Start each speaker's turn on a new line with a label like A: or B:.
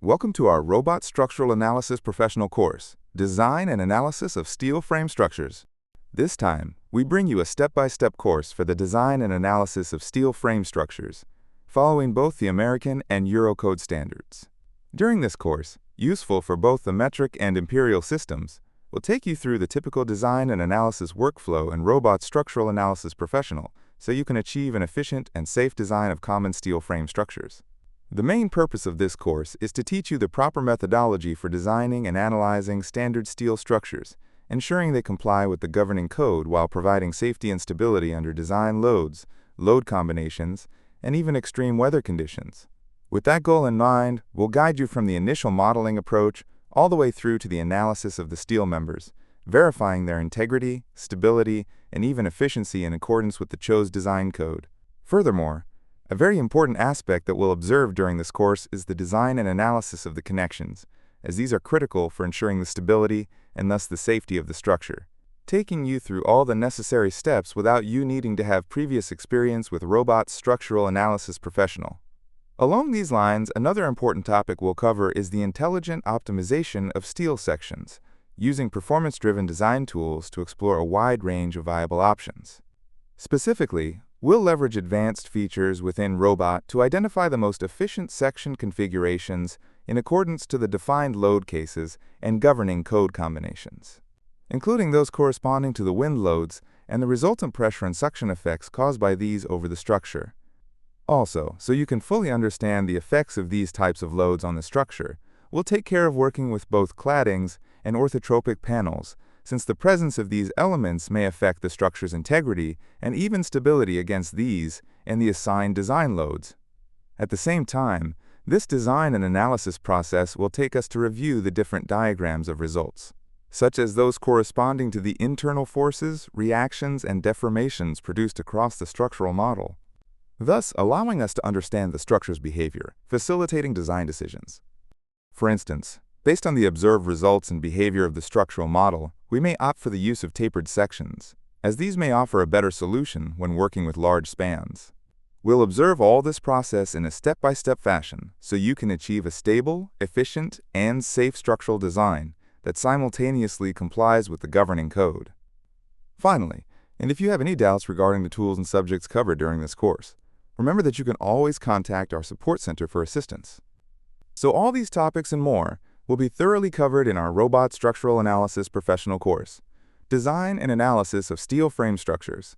A: Welcome to our Robot Structural Analysis Professional course, Design and Analysis of Steel Frame Structures. This time, we bring you a step-by-step course for the design and analysis of steel frame structures, following both the American and Eurocode standards. During this course, useful for both the metric and imperial systems, we'll take you through the typical design and analysis workflow in Robot Structural Analysis Professional so you can achieve an efficient and safe design of common steel frame structures. The main purpose of this course is to teach you the proper methodology for designing and analyzing standard steel structures, ensuring they comply with the governing code while providing safety and stability under design loads, load combinations, and even extreme weather conditions. With that goal in mind, we'll guide you from the initial modeling approach all the way through to the analysis of the steel members, verifying their integrity, stability, and even efficiency in accordance with the chose design code. Furthermore, a very important aspect that we'll observe during this course is the design and analysis of the connections, as these are critical for ensuring the stability and thus the safety of the structure, taking you through all the necessary steps without you needing to have previous experience with Robot Structural Analysis Professional. Along these lines, another important topic we'll cover is the intelligent optimization of steel sections, using performance-driven design tools to explore a wide range of viable options. Specifically, we'll leverage advanced features within Robot to identify the most efficient section configurations in accordance to the defined load cases and governing code combinations, including those corresponding to the wind loads and the resultant pressure and suction effects caused by these over the structure. Also, so you can fully understand the effects of these types of loads on the structure, we'll take care of working with both claddings and orthotropic panels, since the presence of these elements may affect the structure's integrity and even stability against these and the assigned design loads. At the same time, this design and analysis process will take us to review the different diagrams of results, such as those corresponding to the internal forces, reactions, and deformations produced across the structural model, thus allowing us to understand the structure's behavior, facilitating design decisions. For instance, based on the observed results and behavior of the structural model, we may opt for the use of tapered sections, as these may offer a better solution when working with large spans. We'll observe all this process in a step-by-step fashion so you can achieve a stable, efficient, and safe structural design that simultaneously complies with the governing code. Finally, and if you have any doubts regarding the tools and subjects covered during this course, remember that you can always contact our support center for assistance. So all these topics and more will be thoroughly covered in our Robot Structural Analysis Professional course, Design and Analysis of Steel Frame Structures.